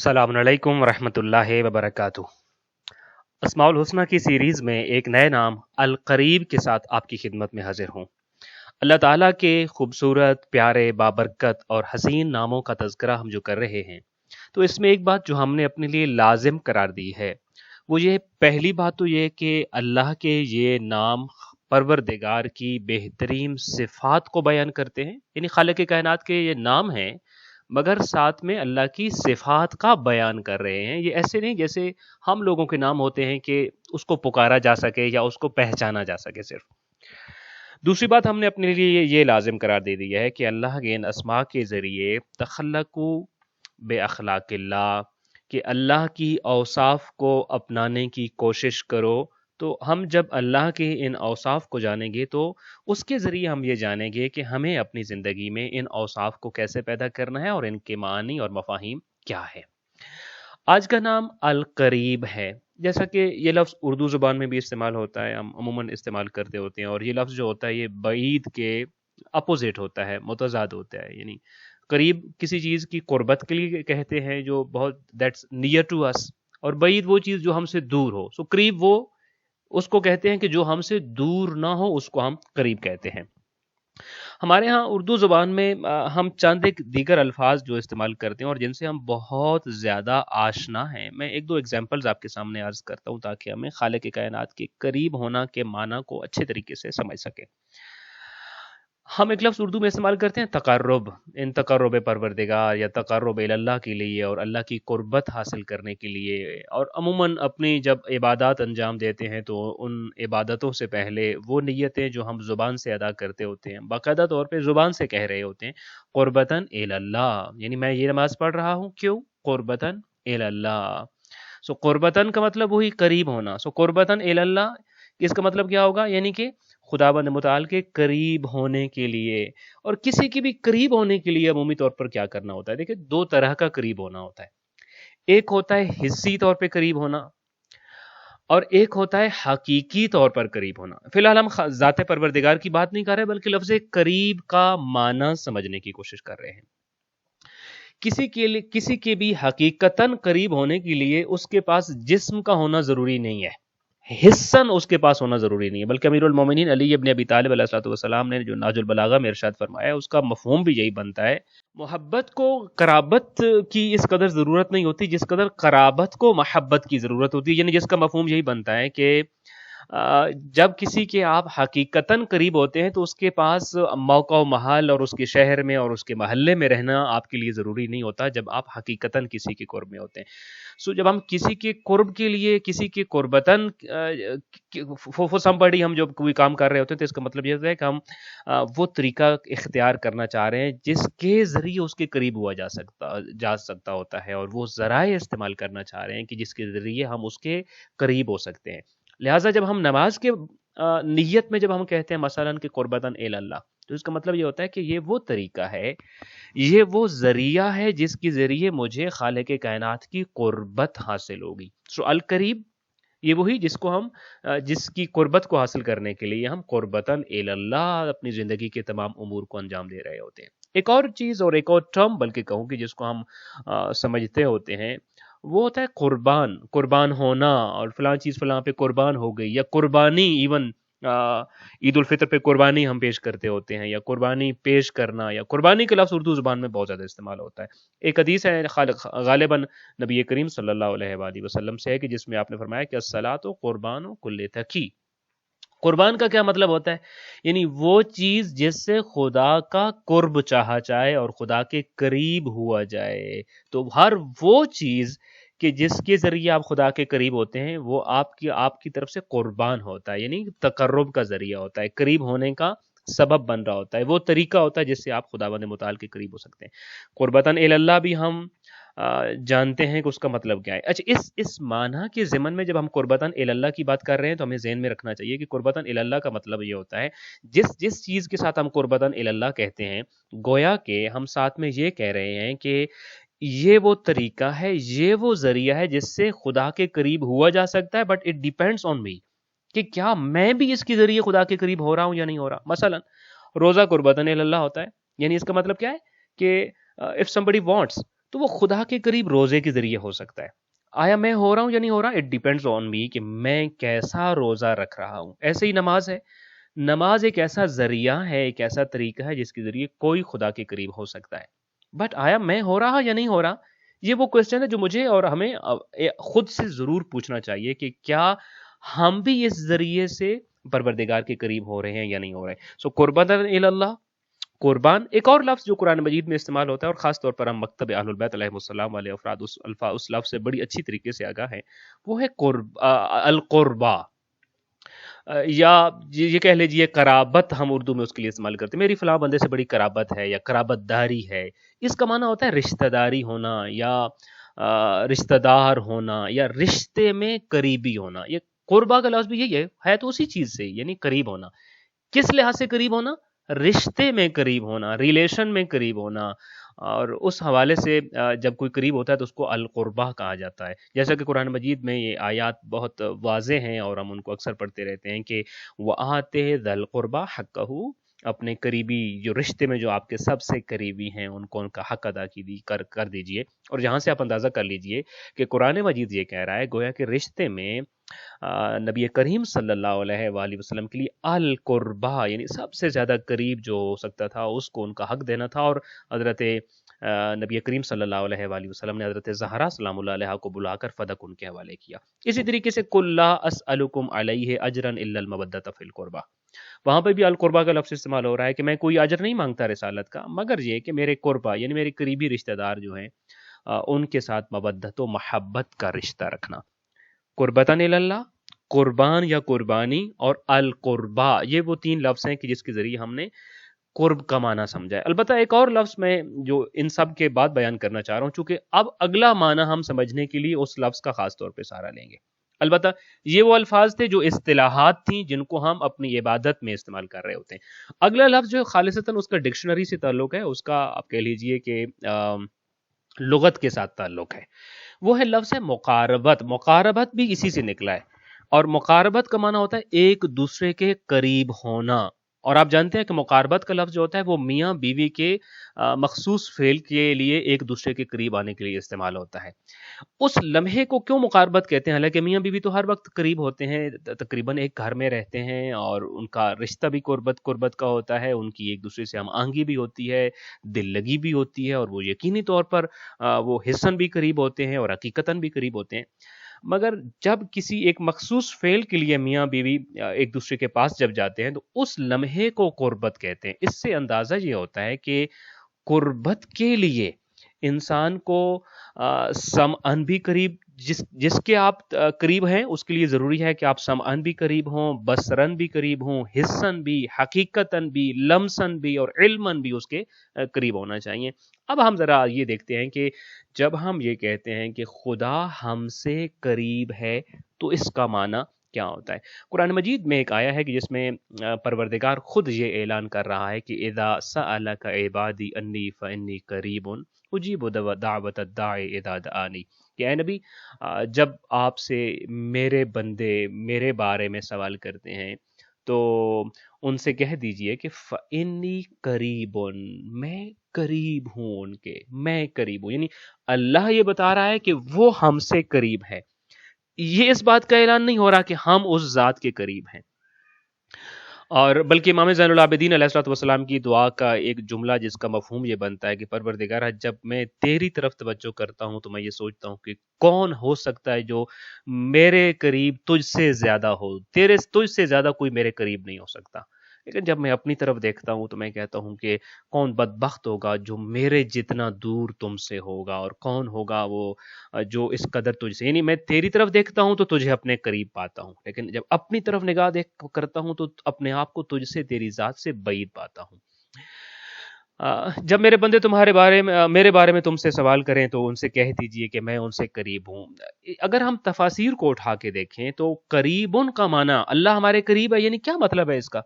السلام علیکم ورحمۃ اللہ وبرکاتہ۔ اسماء الحسنہ کی سیریز میں ایک نئے نام القریب کے ساتھ آپ کی خدمت میں حاضر ہوں۔ اللہ تعالیٰ کے خوبصورت، پیارے، بابرکت اور حسین ناموں کا تذکرہ ہم جو کر رہے ہیں، تو اس میں ایک بات جو ہم نے اپنے لیے لازم قرار دی ہے وہ یہ، پہلی بات تو یہ کہ اللہ کے یہ نام پروردگار کی بہترین صفات کو بیان کرتے ہیں، یعنی خالق کائنات کے یہ نام ہیں مگر ساتھ میں اللہ کی صفات کا بیان کر رہے ہیں۔ یہ ایسے نہیں جیسے ہم لوگوں کے نام ہوتے ہیں کہ اس کو پکارا جا سکے یا اس کو پہچانا جا سکے صرف۔ دوسری بات ہم نے اپنے لیے یہ لازم قرار دے دی ہے کہ اللہ کے ان اسماء کے ذریعے تخلقو بے اخلاق اللہ، کہ اللہ کی اوصاف کو اپنانے کی کوشش کرو۔ تو ہم جب اللہ کے ان اوصاف کو جانیں گے تو اس کے ذریعے ہم یہ جانیں گے کہ ہمیں اپنی زندگی میں ان اوصاف کو کیسے پیدا کرنا ہے اور ان کے معنی اور مفاہیم کیا ہے۔ آج کا نام القریب ہے، جیسا کہ یہ لفظ اردو زبان میں بھی استعمال ہوتا ہے، ہم عموماً استعمال کرتے ہوتے ہیں، اور یہ لفظ جو ہوتا ہے یہ بعید کے اپوزٹ ہوتا ہے، متضاد ہوتا ہے۔ یعنی قریب کسی چیز کی قربت کے لیے کہتے ہیں جو بہت دیٹس نیئر ٹو اس، اور بعید وہ چیز جو ہم سے دور ہو۔ سو قریب وہ اس کو کہتے ہیں کہ جو ہم سے دور نہ ہو، اس کو ہم قریب کہتے ہیں۔ ہمارے ہاں اردو زبان میں ہم چند ایک دیگر الفاظ جو استعمال کرتے ہیں اور جن سے ہم بہت زیادہ آشنا ہیں، میں ایک دو ایگزامپلز آپ کے سامنے عرض کرتا ہوں تاکہ ہمیں خالق کائنات کے قریب ہونا کے معنی کو اچھے طریقے سے سمجھ سکیں۔ ہم ایک لفظ اردو میں استعمال کرتے ہیں تقرب، ان تقرب پروردگار یا تقرب اللہ کے لیے اور اللہ کی قربت حاصل کرنے کے لیے، اور عموماً اپنی جب عبادات انجام دیتے ہیں تو ان عبادتوں سے پہلے وہ نیتیں جو ہم زبان سے ادا کرتے ہوتے ہیں، باقاعدہ طور پہ زبان سے کہہ رہے ہوتے ہیں، قربتاً اللہ، یعنی میں یہ نماز پڑھ رہا ہوں، کیوں؟ قربتاً اللہ۔ سو قربتاً کا مطلب وہی قریب ہونا۔ سو قربتاً اللہ، اس کا مطلب کیا ہوگا؟ یعنی کہ خداوند متعال کے قریب ہونے کے لیے۔ اور کسی کی بھی قریب ہونے کے لیے عمومی طور پر کیا کرنا ہوتا ہے؟ دیکھیں، دو طرح کا قریب ہونا ہوتا ہے۔ ایک ہوتا ہے حسی طور پہ قریب ہونا، اور ایک ہوتا ہے حقیقی طور پر قریب ہونا۔ فی الحال ہم ذات پروردگار کی بات نہیں کر رہے بلکہ لفظ قریب کا معنی سمجھنے کی کوشش کر رہے ہیں۔ کسی کے بھی حقیقتاً قریب ہونے کے لیے اس کے پاس جسم کا ہونا ضروری نہیں ہے، حصاً اس کے پاس ہونا ضروری نہیں ہے، بلکہ امیر المومنین علی ابن ابی طالب علیہ الصلوۃ والسلام نے جو نہج البلاغہ میں ارشاد فرمایا ہے، اس کا مفہوم بھی یہی بنتا ہے۔ محبت کو قرابت کی اس قدر ضرورت نہیں ہوتی جس قدر قرابت کو محبت کی ضرورت ہوتی ہے، یعنی جس کا مفہوم یہی بنتا ہے کہ جب کسی کے آپ حقیقتاً قریب ہوتے ہیں تو اس کے پاس موقع و محل اور اس کے شہر میں اور اس کے محلے میں رہنا آپ کے لیے ضروری نہیں ہوتا جب آپ حقیقتاً کسی کے قرب میں ہوتے ہیں۔ سو جب ہم کسی کے قرب کے لیے، کسی کے قربتاً فور سمبڈی ہم جب کوئی کام کر رہے ہوتے ہیں تو اس کا مطلب یہ ہوتا ہے کہ ہم وہ طریقہ اختیار کرنا چاہ رہے ہیں جس کے ذریعے اس کے قریب ہوا جا سکتا ہوتا ہے، اور وہ ذرائع استعمال کرنا چاہ رہے ہیں کہ جس کے ذریعے ہم اس کے قریب ہو سکتے ہیں۔ لہٰذا جب ہم نماز کے نیت میں جب ہم کہتے ہیں مثلاً کہ قربتاً اللہ، تو اس کا مطلب یہ ہوتا ہے کہ یہ وہ طریقہ ہے، یہ وہ ذریعہ ہے جس کے ذریعے مجھے خالق کائنات کی قربت حاصل ہوگی۔ سو القریب یہ وہی جس کی قربت کو حاصل کرنے کے لیے ہم قربتاً اللہ اپنی زندگی کے تمام امور کو انجام دے رہے ہوتے ہیں۔ ایک اور چیز اور ایک اور ٹرم بلکہ کہوں کہ جس کو ہم سمجھتے ہوتے ہیں، وہ ہوتا ہے قربان ہونا، اور فلاں چیز فلاں پہ قربان ہو گئی، یا قربانی، ایون عید الفطر پہ قربانی ہم پیش کرتے ہوتے ہیں، یا قربانی پیش کرنا، یا قربانی کا لفظ اردو زبان میں بہت زیادہ استعمال ہوتا ہے۔ ایک حدیث ہے غالباً نبی کریم صلی اللہ علیہ وآلہ وسلم سے ہے کہ جس میں آپ نے فرمایا کہ الصلاۃ قربان کل تقی۔ قربان کا کیا مطلب ہوتا ہے؟ یعنی وہ چیز جس سے خدا کا قرب چاہا جائے اور خدا کے قریب ہوا جائے۔ تو ہر وہ چیز کہ جس کے ذریعے آپ خدا کے قریب ہوتے ہیں وہ آپ کی طرف سے قربان ہوتا ہے، یعنی تقرب کا ذریعہ ہوتا ہے، قریب ہونے کا سبب بن رہا ہوتا ہے، وہ طریقہ ہوتا ہے جس سے آپ خداوند متعال کے قریب ہو سکتے ہیں۔ قربتاً اللہ بھی ہم جانتے ہیں کہ اس کا مطلب کیا ہے۔ اچھا، اس معنی کے ضمن میں جب ہم قربتاً اللہ کی بات کر رہے ہیں تو ہمیں ذہن میں رکھنا چاہیے کہ قربتاً اللہ کا مطلب یہ ہوتا ہے جس چیز کے ساتھ ہم قربتاً اللہ کہتے ہیں، گویا کہ ہم ساتھ میں یہ کہہ رہے ہیں کہ یہ وہ طریقہ ہے، یہ وہ ذریعہ ہے جس سے خدا کے قریب ہوا جا سکتا ہے، بٹ اٹ ڈیپینڈس آن می کہ کیا میں بھی اس کے ذریعے خدا کے قریب ہو رہا ہوں یا نہیں ہو رہا۔ مثلا روزہ قربتاً اللہ ہوتا ہے، یعنی اس کا مطلب کیا ہے کہ if somebody wants تو وہ خدا کے قریب روزے کے ذریعے ہو سکتا ہے. آیا میں ہو رہا ہوں یا نہیں ہو رہا؟ اٹ ڈیپینڈز آن می کہ میں کیسا روزہ رکھ رہا ہوں. ایسے ہی نماز ہے. نماز ایک ایسا ذریعہ ہے، ایک ایسا طریقہ ہے جس کے ذریعے کوئی خدا کے قریب ہو سکتا ہے. بٹ آیا میں ہو رہا یا نہیں ہو رہا؟ یہ وہ کوشچن ہے جو مجھے اور ہمیں خود سے ضرور پوچھنا چاہیے کہ کیا ہم بھی اس ذریعے سے پروردگار کے قریب ہو رہے ہیں یا نہیں ہو رہے. سو قربت اللہ، قربان ایک اور لفظ جو قرآن مجید میں استعمال ہوتا ہے، اور خاص طور پر ہم مکتب اہل البیت علیہ السلام والے افراد اس لفظ سے بڑی اچھی طریقے سے آگاہ ہیں، وہ ہے القربہ، یا یہ کہہ لیجیے قرابت. ہم اردو میں اس کے لیے استعمال کرتے ہیں، میری فلاں بندے سے بڑی قرابت ہے یا قرابت داری ہے. اس کا معنی ہوتا ہے رشتہ داری ہونا، یا رشتہ دار ہونا، یا رشتے میں قریبی ہونا. یہ قربہ کا لفظ بھی یہی ہے تو اسی چیز سے، یعنی قریب ہونا. کس لحاظ سے قریب ہونا؟ رشتے میں قریب ہونا، ریلیشن میں قریب ہونا. اور اس حوالے سے جب کوئی قریب ہوتا ہے تو اس کو القربہ کہا جاتا ہے. جیسا کہ قرآن مجید میں یہ آیات بہت واضح ہیں اور ہم ان کو اکثر پڑھتے رہتے ہیں کہ وَآتِ ذَا الْقُرْبَى حَقَّهُ، اپنے قریبی جو رشتے میں جو آپ کے سب سے قریبی ہیں ان کو ان کا حق ادا کر دیجئے. اور جہاں سے آپ اندازہ کر لیجئے کہ قرآن مجید یہ کہہ رہا ہے گویا کہ رشتے میں نبی کریم صلی اللہ علیہ وآلہ وسلم کے لیے القربہ یعنی سب سے زیادہ قریب جو ہو سکتا تھا اس کو ان کا حق دینا تھا. اور حضرت نبی کریم صلی اللہ علیہ وآلہ وسلم نے حضرت زہرا سلام اللہ علیہ کو بلا کر فدق ان کے حوالے کیا. اسی طریقے سے قُل لا اسألکم علیہ اجرا الا المودۃ فی القربہ، وہاں پہ بھی القربہ کا لفظ استعمال ہو رہا ہے کہ میں کوئی اجر نہیں مانگتا رسالت کا، مگر یہ کہ میرے قربہ یعنی میرے قریبی رشتہ دار جو ہیں ان کے ساتھ مودت و محبت کا رشتہ رکھنا. قربتاً اللہ، قربان یا قربانی، اور القربہ، یہ وہ تین لفظ ہیں کہ جس کے ذریعے ہم نے قرب کا معنی سمجھا ہے. البتہ ایک اور لفظ میں جو ان سب کے بعد بیان کرنا چاہ رہا ہوں، چونکہ اب اگلا معنی ہم سمجھنے کے لیے اس لفظ کا خاص طور پہ سہارا لیں گے. البتہ یہ وہ الفاظ تھے جو اصطلاحات تھیں جن کو ہم اپنی عبادت میں استعمال کر رہے ہوتے ہیں. اگلا لفظ جو خالصتاً اس کا ڈکشنری سے تعلق ہے، اس کا آپ کہہ لیجئے کہ لغت کے ساتھ تعلق ہے، وہ ہے لفظ ہے مقاربت. مقاربت بھی اسی سے نکلا ہے، اور مقاربت کا معنی ہوتا ہے ایک دوسرے کے قریب ہونا. اور آپ جانتے ہیں کہ مقاربت کا لفظ جو ہوتا ہے وہ میاں بیوی کے مخصوص فعل کے لیے ایک دوسرے کے قریب آنے کے لیے استعمال ہوتا ہے. اس لمحے کو کیوں مقاربت کہتے ہیں؟ حالانکہ میاں بیوی تو ہر وقت قریب ہوتے ہیں، تقریباً ایک گھر میں رہتے ہیں، اور ان کا رشتہ بھی قربت کا ہوتا ہے، ان کی ایک دوسرے سے ہم آہنگی بھی ہوتی ہے، دل لگی بھی ہوتی ہے، اور وہ یقینی طور پر وہ حسن بھی قریب ہوتے ہیں اور حقیقتاً بھی قریب ہوتے ہیں. مگر جب کسی ایک مخصوص فعل کے لیے میاں بیوی ایک دوسرے کے پاس جب جاتے ہیں تو اس لمحے کو قربت کہتے ہیں. اس سے اندازہ یہ ہوتا ہے کہ قربت کے لیے انسان کو سمعن بھی قریب، جس کے آپ قریب ہیں اس کے لیے ضروری ہے کہ آپ سمعن بھی قریب ہوں، بصرن بھی قریب ہوں، حسن بھی، حقیقتاً بھی، لمسن بھی، اور علمن بھی اس کے قریب ہونا چاہیے. اب ہم ذرا یہ دیکھتے ہیں کہ جب ہم یہ کہتے ہیں کہ خدا ہم سے قریب ہے تو اس کا معنی کیا ہوتا ہے. قرآن مجید میں ایک آیا ہے کہ جس میں پروردگار خود یہ اعلان کر رہا ہے کہ اذا سألک عبادی انی فانی قریب اجیب دعوت الداعی اذا دعانی، کہ اے نبی جب آپ سے میرے بندے میرے بارے میں سوال کرتے ہیں تو ان سے کہہ دیجئے کہ فانی قریب، میں قریب ہوں ان کے، میں قریب ہوں. یعنی اللہ یہ بتا رہا ہے کہ وہ ہم سے قریب ہے. یہ اس بات کا اعلان نہیں ہو رہا کہ ہم اس ذات کے قریب ہیں، اور بلکہ امام زین العابدین علیہ الصلوۃ والسلام کی دعا کا ایک جملہ جس کا مفہوم یہ بنتا ہے کہ پروردگار جب میں تیری طرف توجہ کرتا ہوں تو میں یہ سوچتا ہوں کہ کون ہو سکتا ہے جو میرے قریب تجھ سے زیادہ ہو، تجھ سے زیادہ کوئی میرے قریب نہیں ہو سکتا. لیکن جب میں اپنی طرف دیکھتا ہوں تو میں کہتا ہوں کہ کون بدبخت ہوگا جو میرے جتنا دور تم سے ہوگا، اور کون ہوگا وہ جو اس قدر تجھ سے، یعنی میں تیری طرف دیکھتا ہوں تو تجھے اپنے قریب پاتا ہوں، لیکن جب اپنی طرف نگاہ کرتا ہوں تو اپنے آپ کو تجھ سے، تیری ذات سے بعید پاتا ہوں. جب میرے بندے میرے بارے میں تم سے سوال کریں تو ان سے کہہ دیجئے کہ میں ان سے قریب ہوں. اگر ہم تفاسیر کو اٹھا کے دیکھیں تو قریبن کا معنی اللہ ہمارے قریب ہے، یعنی کیا مطلب ہے اس کا؟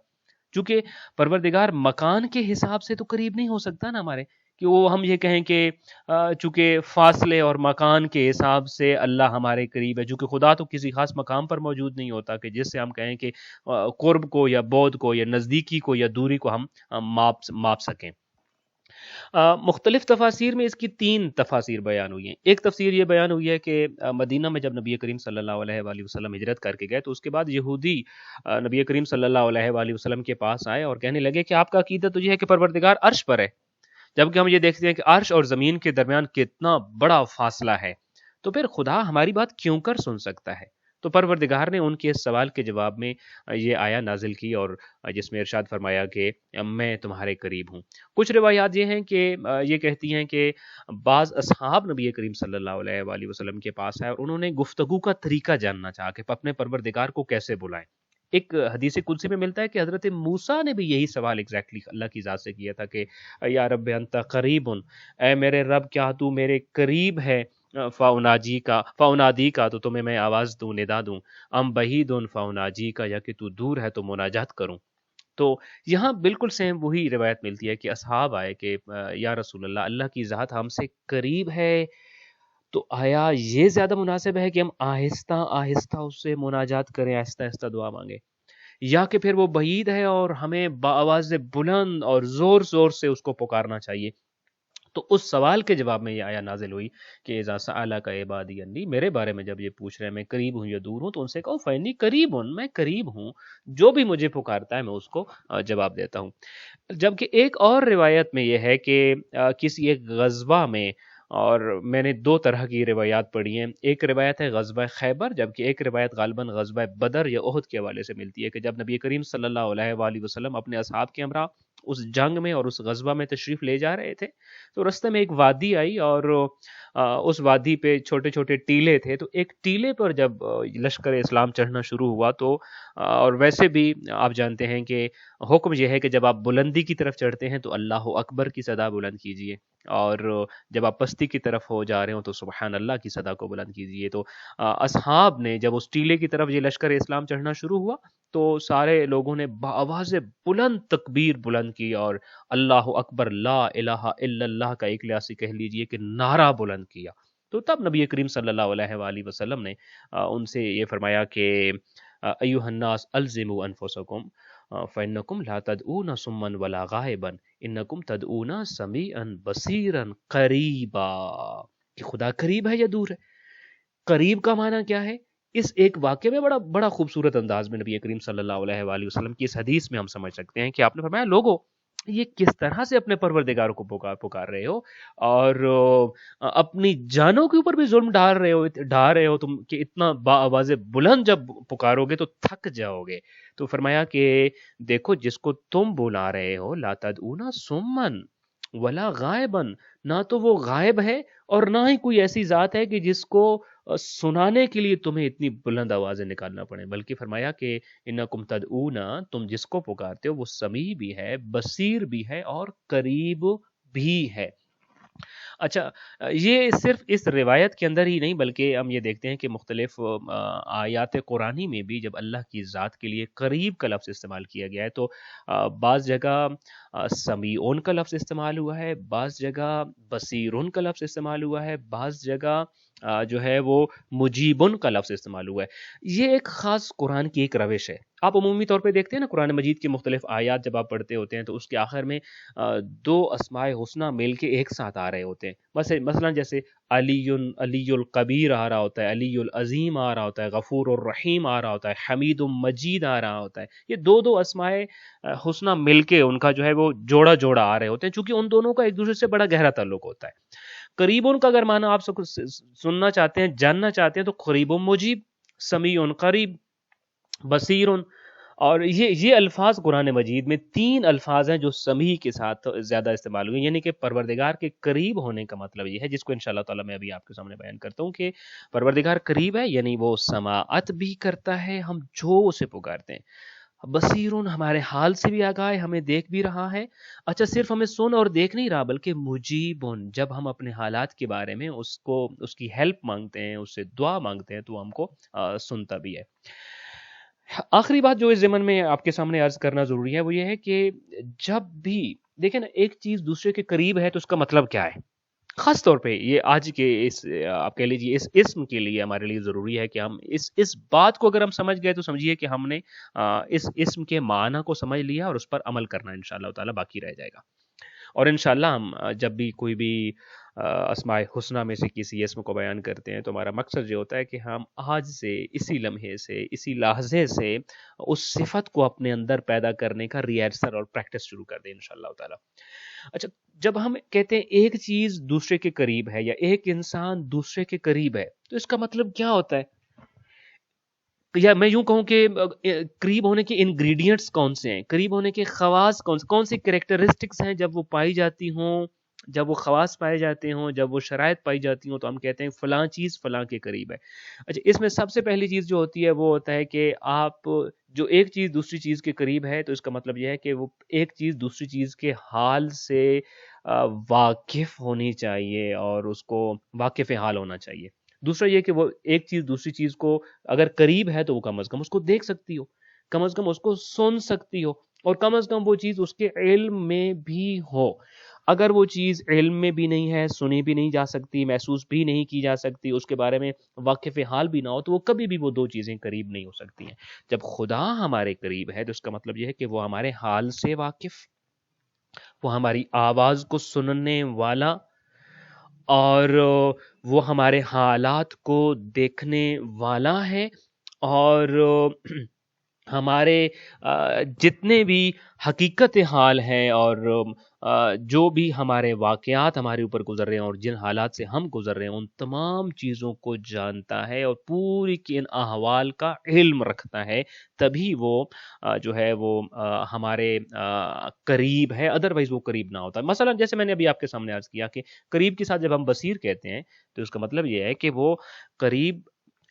چونکہ پروردگار مکان کے حساب سے تو قریب نہیں ہو سکتا نا ہمارے، کہ وہ ہم یہ کہیں کہ چونکہ فاصلے اور مکان کے حساب سے اللہ ہمارے قریب ہے، چونکہ خدا تو کسی خاص مقام پر موجود نہیں ہوتا کہ جس سے ہم کہیں کہ قرب کو یا بعد کو یا نزدیکی کو یا دوری کو ہم ماپ سکیں. مختلف تفاسیر میں اس کی 3 تفاسیر بیان ہوئی ہیں۔ ایک تفسیر یہ بیان ہوئی ہے کہ مدینہ میں جب نبی کریم صلی اللہ علیہ وآلہ وسلم ہجرت کر کے گئے تو اس کے بعد یہودی نبی کریم صلی اللہ علیہ وآلہ وسلم کے پاس آئے اور کہنے لگے کہ آپ کا عقیدہ تو یہ ہے کہ پروردگار عرش پر ہے، جبکہ ہم یہ دیکھتے ہیں کہ عرش اور زمین کے درمیان کتنا بڑا فاصلہ ہے، تو پھر خدا ہماری بات کیوں کر سن سکتا ہے؟ تو پروردگار نے ان کے اس سوال کے جواب میں یہ آیا نازل کی، اور جس میں ارشاد فرمایا کہ میں تمہارے قریب ہوں۔ کچھ روایات یہ ہیں کہ یہ کہتی ہیں کہ بعض اصحاب نبی کریم صلی اللہ علیہ وآلہ وسلم کے پاس آئے اور انہوں نے گفتگو کا طریقہ جاننا چاہا کہ اپنے پروردگار کو کیسے بلائیں۔ ایک حدیث قدسی میں ملتا ہے کہ حضرت موسیٰ نے بھی یہی سوال ایگزیکٹلی اللہ کی ذات سے کیا تھا کہ یا رب انت قریب، اے میرے رب کیا تو میرے قریب ہے، فاونادی کا تو تمہیں میں آواز دوں، ندا دوں، ام بعید فاوناجی کا یا کہ تو دور ہے تو مناجات کروں۔ تو یہاں بالکل سیم وہی روایت ملتی ہے کہ اصحاب آئے کہ یا رسول اللہ، اللہ کی ذات ہم سے قریب ہے، تو آیا یہ زیادہ مناسب ہے کہ ہم آہستہ آہستہ اس سے مناجات کریں، آہستہ آہستہ دعا مانگیں، یا کہ پھر وہ بعید ہے اور ہمیں بآواز بلند اور زور زور سے اس کو پکارنا چاہیے؟ تو اس سوال کے جواب میں یہ آیا نازل ہوئی کہ اذا سألک عبادی انی، میرے بارے میں جب یہ پوچھ رہے ہیں میں قریب ہوں یا دور ہوں، تو ان سے کہو فینی قریب ہوں، میں قریب ہوں، جو بھی مجھے پکارتا ہے میں اس کو جواب دیتا ہوں۔ جبکہ ایک اور روایت میں یہ ہے کہ کسی ایک غزوہ میں، اور میں نے 2 طرح کی روایات پڑھی ہیں، ایک روایت ہے غزوہ خیبر، جبکہ ایک روایت غالباً غزوہ بدر یا احد کے حوالے سے ملتی ہے کہ جب نبی کریم صلی اللہ علیہ وآلہ وسلم اپنے اصحاب کے ہمراہ اس جنگ میں اور اس غزوہ میں تشریف لے جا رہے تھے، تو رستے میں ایک وادی آئی اور اس وادی پہ چھوٹے چھوٹے ٹیلے تھے، تو ایک ٹیلے پر جب لشکر اسلام چڑھنا شروع ہوا تو اور ویسے بھی آپ جانتے ہیں کہ حکم یہ ہے کہ جب آپ بلندی کی طرف چڑھتے ہیں تو اللہ اکبر کی صدا بلند کیجئے، اور جب آپ پستی کی طرف ہو جا رہے ہوں تو سبحان اللہ کی صدا کو بلند کیجئے۔ تو اصحاب نے جب اس ٹیلے کی طرف یہ لشکر اسلام چڑھنا شروع ہوا تو سارے لوگوں نے بآواز بلند تکبیر بلند کی اور اللہ اکبر لا الہ الا اللہ کا ایک لحاظ کہہ لیجئے کہ نعرہ بلند کیا۔ تو تب نبی کریم صلی اللہ علیہ وآلہ وسلم نے ان سے یہ فرمایا کہ ایھا الناس الزموا انفسکم فانکم لا تدعون صما ولا غائبا انکم تدعون سمیعا بصیرا قریبا، کہ خدا قریب ہے یا دور ہے؟ قریب کا معنی کیا ہے؟ اس ایک واقعے میں بڑا خوبصورت انداز میں نبی کریم صلی اللہ علیہ وآلہ وسلم کی اس حدیث میں ہم سمجھ سکتے ہیں کہ آپ نے فرمایا لوگوں یہ کس طرح سے اپنے پروردگار کو پکار رہے ہو، اور اپنی جانوں کے اوپر بھی ظلم ڈھا رہے ہو تم، کہ اتنا بآواز بلند جب پکارو گے تو تھک جاؤ گے۔ تو فرمایا کہ دیکھو جس کو تم بلا رہے ہو لا تدعون سمن ولا غائبن، نہ تو وہ غائب ہے اور نہ ہی کوئی ایسی ذات ہے کہ جس کو سنانے کے لیے تمہیں اتنی بلند آوازیں نکالنا پڑے، بلکہ فرمایا کہ انکم تدعون، تم جس کو پکارتے ہو وہ سمیع بھی ہے، بصیر بھی ہے اور قریب بھی ہے۔ اچھا، یہ صرف اس روایت کے اندر ہی نہیں بلکہ ہم یہ دیکھتے ہیں کہ مختلف آیات قرآنی میں بھی جب اللہ کی ذات کے لیے قریب کا لفظ استعمال کیا گیا ہے تو بعض جگہ سمیعون کا لفظ استعمال ہوا ہے، بعض جگہ بصیرون کا لفظ استعمال ہوا ہے، بعض جگہ جو ہے وہ مجیبن کا لفظ استعمال ہوا ہے۔ یہ ایک خاص قرآن کی ایک روش ہے۔ آپ عمومی طور پہ دیکھتے ہیں نا قرآن مجید کی مختلف آیات جب آپ پڑھتے ہوتے ہیں تو اس کے آخر میں 2 اسماء حسنہ مل کے ایک ساتھ آ رہے ہوتے ہیں، مثلا جیسے علی القبیر آ رہا ہوتا ہے، علی العظیم آ رہا ہوتا ہے، غفور الرحیم آ رہا ہوتا ہے، حمید مجید آ رہا ہوتا ہے۔ یہ 2 اسماء حسنہ مل کے ان کا جو ہے وہ جوڑا جوڑا آ رہے ہوتے ہیں، چونکہ ان دونوں کا ایک دوسرے سے بڑا گہرا تعلق ہوتا ہے۔ قریب ان کا اگر معنی آپ سننا چاہتے ہیں، جاننا چاہتے ہیں تو قریب مجیب، سمیع قریب، بصیر، اور یہ الفاظ قرآن مجید میں 3 الفاظ ہیں جو سمیع کے ساتھ زیادہ استعمال ہوئے، یعنی کہ پروردگار کے قریب ہونے کا مطلب یہ ہے، جس کو انشاءاللہ تعالی میں ابھی آپ کے سامنے بیان کرتا ہوں کہ پروردگار قریب ہے، یعنی وہ سماعت بھی کرتا ہے ہم جو اسے پکارتے ہیں، بصیرون ہمارے حال سے بھی آگاہ ہے، ہمیں دیکھ بھی رہا ہے، اچھا صرف ہمیں سن اور دیکھ نہیں رہا بلکہ مجیبون، جب ہم اپنے حالات کے بارے میں اس کی ہیلپ مانگتے ہیں، اس سے دعا مانگتے ہیں تو ہم کو سنتا بھی ہے۔ آخری بات جو اس ضمن میں آپ کے سامنے عرض کرنا ضروری ہے وہ یہ ہے کہ جب بھی دیکھیں نا ایک چیز دوسرے کے قریب ہے تو اس کا مطلب کیا ہے، خاص طور پہ یہ آج کے اس آپ کہہ لیجیے اس اسم کے لیے ہمارے لیے ضروری ہے کہ ہم اس بات کو اگر ہم سمجھ گئے تو سمجھیے کہ ہم نے اس اسم کے معنی کو سمجھ لیا اور اس پر عمل کرنا انشاءاللہ تعالی باقی رہ جائے گا۔ اور انشاءاللہ ہم جب بھی کوئی بھی اسماء حسنہ میں سے کسی اسم کو بیان کرتے ہیں تو ہمارا مقصد یہ ہوتا ہے کہ ہم آج سے اسی لمحے سے اسی لحظے سے اس صفت کو اپنے اندر پیدا کرنے کا ریہرسل اور پریکٹس شروع کر دیں انشاءاللہ تعالی۔ اچھا، جب ہم کہتے ہیں ایک چیز دوسرے کے قریب ہے یا ایک انسان دوسرے کے قریب ہے تو اس کا مطلب کیا ہوتا ہے؟ یا میں یوں کہوں کہ قریب ہونے کے انگریڈینٹس کون سے ہیں، قریب ہونے کے خواص کون سی کریکٹرسٹکس ہیں، جب وہ پائی جاتی ہوں، جب وہ خواص پائے جاتے ہوں، جب وہ شرائط پائی جاتی ہوں تو ہم کہتے ہیں فلاں چیز فلاں کے قریب ہے۔ اچھا، اس میں سب سے پہلی چیز جو ہوتی ہے وہ ہوتا ہے کہ آپ جو ایک چیز دوسری چیز کے قریب ہے تو اس کا مطلب یہ ہے کہ وہ ایک چیز دوسری چیز کے حال سے واقف ہونی چاہیے اور اس کو واقف حال ہونا چاہیے۔ دوسرا یہ کہ وہ ایک چیز دوسری چیز کو اگر قریب ہے تو وہ کم از کم اس کو دیکھ سکتی ہو، کم از کم اس کو سن سکتی ہو، اور کم از کم وہ چیز اس کے علم میں بھی ہو۔ اگر وہ چیز علم میں بھی نہیں ہے، سنی بھی نہیں جا سکتی، محسوس بھی نہیں کی جا سکتی، اس کے بارے میں واقف حال بھی نہ ہو، تو وہ کبھی بھی وہ دو چیزیں قریب نہیں ہو سکتی ہیں۔ جب خدا ہمارے قریب ہے تو اس کا مطلب یہ ہے کہ وہ ہمارے حال سے واقف، وہ ہماری آواز کو سننے والا، اور وہ ہمارے حالات کو دیکھنے والا ہے، اور ہمارے جتنے بھی حقیقت حال ہیں اور جو بھی ہمارے واقعات ہمارے اوپر گزر رہے ہیں اور جن حالات سے ہم گزر رہے ہیں ان تمام چیزوں کو جانتا ہے اور پوری کی ان احوال کا علم رکھتا ہے، تبھی وہ جو ہے وہ ہمارے قریب ہے، ادروائز وہ قریب نہ ہوتا۔ مثلا جیسے میں نے ابھی آپ کے سامنے عرض کیا کہ قریب کے ساتھ جب ہم بصیر کہتے ہیں تو اس کا مطلب یہ ہے کہ وہ قریب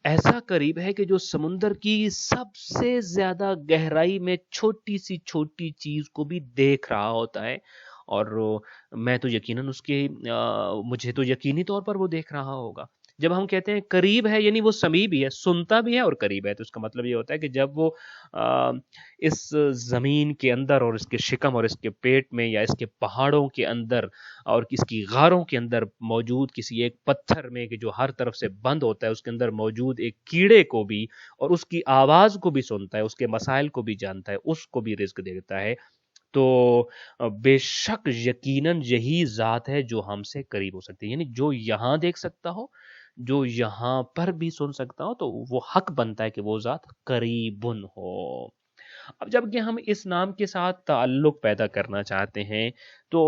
ایسا قریب ہے کہ جو سمندر کی سب سے زیادہ گہرائی میں چھوٹی سی چھوٹی چیز کو بھی دیکھ رہا ہوتا ہے، اور میں تو یقیناً اس کے مجھے تو یقینی طور پر وہ دیکھ رہا ہوگا۔ جب ہم کہتے ہیں قریب ہے یعنی وہ سمیع بھی ہے، سنتا بھی ہے اور قریب ہے، تو اس کا مطلب یہ ہوتا ہے کہ جب وہ اس زمین کے اندر اور اس کے شکم اور اس کے پیٹ میں یا اس کے پہاڑوں کے اندر اور اس کی غاروں کے اندر موجود کسی ایک پتھر میں کہ جو ہر طرف سے بند ہوتا ہے، اس کے اندر موجود ایک کیڑے کو بھی اور اس کی آواز کو بھی سنتا ہے، اس کے مسائل کو بھی جانتا ہے، اس کو بھی رزق دیتا ہے، تو بے شک یقیناً یہی ذات ہے جو ہم سے قریب ہو سکتی ہے۔ یعنی جو یہاں دیکھ سکتا ہو، جو یہاں پر بھی سن سکتا ہو، تو وہ حق بنتا ہے کہ وہ ذات قریبن ہو۔ اب جب کہ ہم اس نام کے ساتھ تعلق پیدا کرنا چاہتے ہیں تو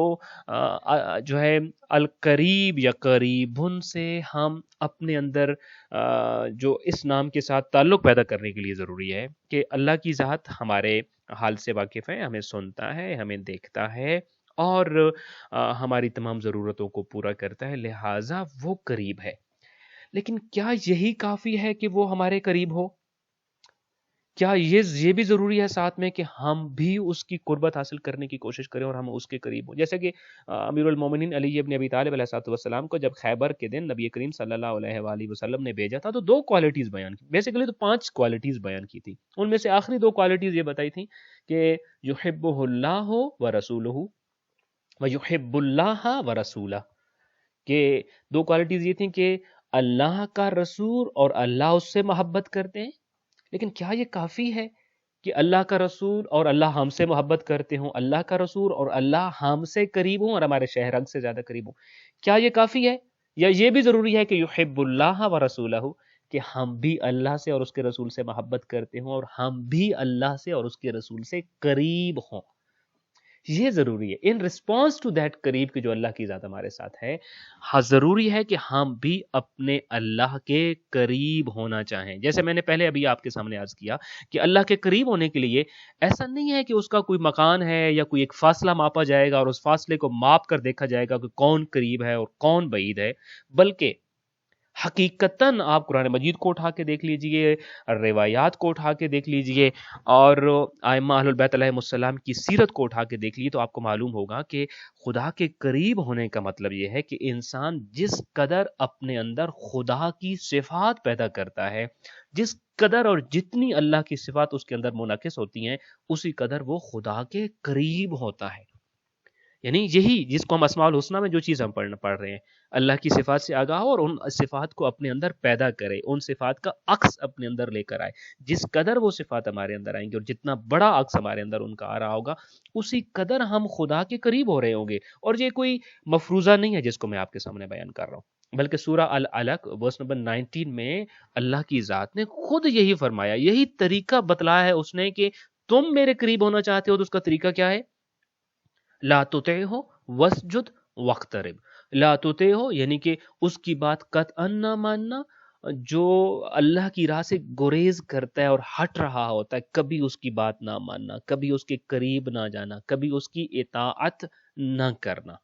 جو ہے القریب یا قریبن سے ہم اپنے اندر جو اس نام کے ساتھ تعلق پیدا کرنے کے لیے ضروری ہے کہ اللہ کی ذات ہمارے حال سے واقف ہے، ہمیں سنتا ہے، ہمیں دیکھتا ہے، اور ہماری تمام ضرورتوں کو پورا کرتا ہے، لہٰذا وہ قریب ہے۔ لیکن کیا یہی کافی ہے کہ وہ ہمارے قریب ہو؟ کیا یہ بھی ضروری ہے ساتھ میں کہ ہم بھی اس کی قربت حاصل کرنے کی کوشش کریں اور ہم اس کے قریب ہوں؟ جیسے کہ امیر المومنین علی ابن ابی طالب علیہ السلام کو جب خیبر کے دن نبی کریم صلی اللہ علیہ وآلہ وسلم نے بھیجا تھا تو دو کوالٹیز بیان کی، بیسیکلی تو 5 کوالٹیز بیان کی تھی، ان میں سے آخری 2 کوالٹیز یہ بتائی تھیں کہ یحبہ اللہ ورسولہ ویحب اللہ ورسولہ، کہ 2 کوالٹیز یہ تھیں کہ اللہ کا رسول اور اللہ اس سے محبت کرتے ہیں۔ لیکن کیا یہ کافی ہے کہ اللہ کا رسول اور اللہ ہم سے محبت کرتے ہوں، اللہ کا رسول اور اللہ ہم سے قریب ہوں اور ہمارے شہر سے زیادہ قریب ہوں؟ کیا یہ کافی ہے؟ یا یہ بھی ضروری ہے کہ یحب اللہ و رسولہ، کہ ہم بھی اللہ سے اور اس کے رسول سے محبت کرتے ہوں اور ہم بھی اللہ سے اور اس کے رسول سے قریب ہوں؟ یہ ضروری ہے ان رسپانس ٹو دیٹ قریب کہ جو اللہ کی ذات ہمارے ساتھ ہے۔ ہاں، ضروری ہے کہ ہم بھی اپنے اللہ کے قریب ہونا چاہیں۔ جیسے میں نے پہلے ابھی آپ کے سامنے عرض کیا کہ اللہ کے قریب ہونے کے لیے ایسا نہیں ہے کہ اس کا کوئی مکان ہے یا کوئی ایک فاصلہ ماپا جائے گا اور اس فاصلے کو ماپ کر دیکھا جائے گا کہ کون قریب ہے اور کون بعید ہے، بلکہ حقیقتاً آپ قرآن مجید کو اٹھا کے دیکھ لیجئے، روایات کو اٹھا کے دیکھ لیجئے، اور ائمہ اہل البیت علیہم السلام کی سیرت کو اٹھا کے دیکھ لیجئے، تو آپ کو معلوم ہوگا کہ خدا کے قریب ہونے کا مطلب یہ ہے کہ انسان جس قدر اپنے اندر خدا کی صفات پیدا کرتا ہے، جس قدر اور جتنی اللہ کی صفات اس کے اندر منعکس ہوتی ہیں، اسی قدر وہ خدا کے قریب ہوتا ہے۔ یعنی یہی جس کو ہم اسماء الحسنہ میں جو چیز ہم پڑھ رہے ہیں، اللہ کی صفات سے آگاہ ہو اور ان صفات کو اپنے اندر پیدا کرے، ان صفات کا عکس اپنے اندر لے کر آئے. جس قدر وہ صفات ہمارے اندر آئیں گے اور جتنا بڑا عکس ہمارے اندر ان کا آ رہا ہوگا، اسی قدر ہم خدا کے قریب ہو رہے ہوں گے. اور یہ کوئی مفروضہ نہیں ہے جس کو میں آپ کے سامنے بیان کر رہا ہوں، بلکہ سورہ العلق ورس نمبر 19 میں اللہ کی ذات نے خود یہی فرمایا، یہی طریقہ بتلایا ہے اس نے کہ تم میرے قریب ہونا چاہتے ہو تو اس کا طریقہ کیا ہے؟ لا تطعہ واسجد واقترب. لا تطعہ یعنی کہ اس کی بات قطعا نہ ماننا، جو اللہ کی راہ سے گریز کرتا ہے اور ہٹ رہا ہوتا ہے کبھی اس کی بات نہ ماننا، کبھی اس کے قریب نہ جانا، کبھی اس کی اطاعت نہ کرنا.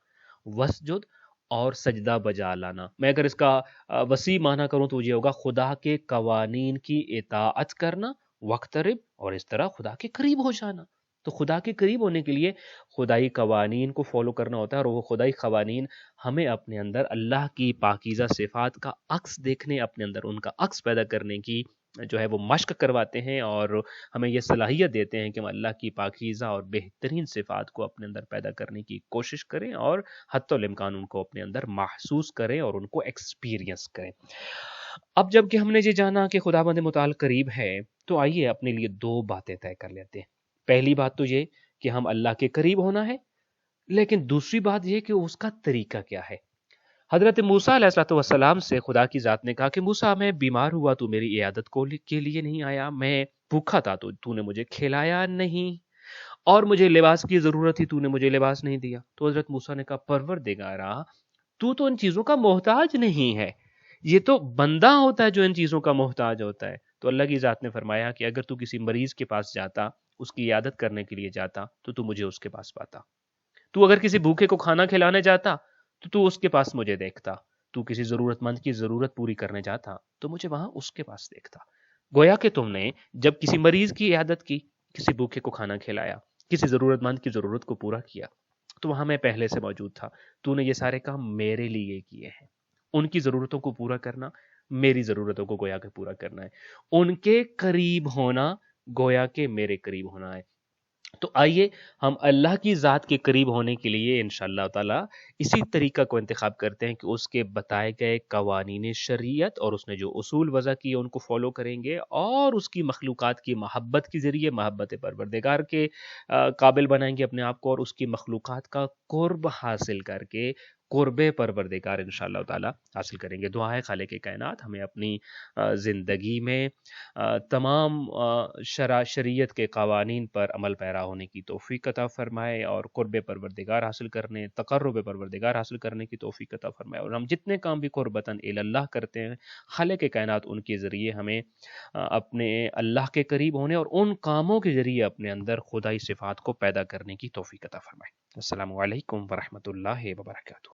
وسجد اور سجدہ بجا لانا. میں اگر اس کا وسیع معنی کروں تو یہ ہوگا خدا کے قوانین کی اطاعت کرنا، واقترب اور اس طرح خدا کے قریب ہو جانا. تو خدا کے قریب ہونے کے لیے خدائی قوانین کو فالو کرنا ہوتا ہے، اور وہ خدائی قوانین ہمیں اپنے اندر اللہ کی پاکیزہ صفات کا عکس دیکھنے، اپنے اندر ان کا عکس پیدا کرنے کی جو ہے وہ مشق کرواتے ہیں، اور ہمیں یہ صلاحیت دیتے ہیں کہ ہم اللہ کی پاکیزہ اور بہترین صفات کو اپنے اندر پیدا کرنے کی کوشش کریں، اور حتی الامکان ان کو اپنے اندر محسوس کریں اور ان کو ایکسپیرینس کریں. اب جب کہ ہم نے یہ جانا کہ خداوند متعال قریب ہے، تو آئیے اپنے لیے دو باتیں طے کر لیتے ہیں. پہلی بات تو یہ کہ ہم اللہ کے قریب ہونا ہے، لیکن دوسری بات یہ کہ اس کا طریقہ کیا ہے. حضرت موسیٰ علیہ الصلوۃ والسلام سے خدا کی ذات نے کہا کہ موسیٰ میں بیمار ہوا تو میری عیادت کے لیے نہیں آیا، میں بھوکا تھا تو نے مجھے کھلایا نہیں، اور مجھے لباس کی ضرورت تھی تو نے مجھے لباس نہیں دیا. تو حضرت موسیٰ نے کہا پروردگارا، تو ان چیزوں کا محتاج نہیں ہے، یہ تو بندہ ہوتا ہے جو ان چیزوں کا محتاج ہوتا ہے. تو اللہ کی ذات نے فرمایا کہ اگر تو کسی مریض کے پاس جاتا، اس کی عیادت کرنے کے لیے جاتا، تو مجھے اس کے پاس پاتا. تو اگر کسی بھوکے کو کھانا کھلانے جاتا تو اس کے پاس مجھے دیکھتا. تو کسی ضرورت مند کی ضرورت پوری کرنے جاتا تو مجھے وہاں اس کے پاس دیکھتا. گویا کہ تم نے جب کسی مریض کی عیادت کی، کسی بھوکے کو کھانا کھلایا، کسی ضرورت مند کی ضرورت کو پورا کیا، تو وہاں میں پہلے سے موجود تھا. تو نے یہ سارے کام میرے لیے کیے ہیں. ان کی ضرورتوں کو پورا کرنا، میری ضرورتوں کو گویا کہ پورا کرنا ہے. ان کے قریب ہونا گویا کہ میرے قریب ہونا ہے. تو آئیے ہم اللہ کی ذات کے قریب ہونے کے لیے انشاءاللہ تعالی اسی طریقہ کو انتخاب کرتے ہیں کہ اس کے بتائے گئے قوانین شریعت اور اس نے جو اصول وضع کیے ان کو فالو کریں گے، اور اس کی مخلوقات کی محبت کے ذریعے محبت پروردگار کے قابل بنائیں گے اپنے آپ کو، اور اس کی مخلوقات کا قرب حاصل کر کے قرب پروردگار انشاءاللہ تعالی حاصل کریں گے. دعا ہے خالق کائنات ہمیں اپنی زندگی میں تمام شریعت کے قوانین پر عمل پیرا ہونے کی توفیق عطا فرمائے، اور قرب پروردگار حاصل کرنے، تقرب پروردگار حاصل کرنے کی توفیق عطا فرمائے. اور ہم جتنے کام بھی قربتاً الی اللہ کرتے ہیں، خالق کائنات ان کے ذریعے ہمیں اپنے اللہ کے قریب ہونے اور ان کاموں کے ذریعے اپنے اندر خدائی صفات کو پیدا کرنے کی توفیق عطا فرمائے. السلام علیکم ورحمۃ اللہ وبرکاتہ.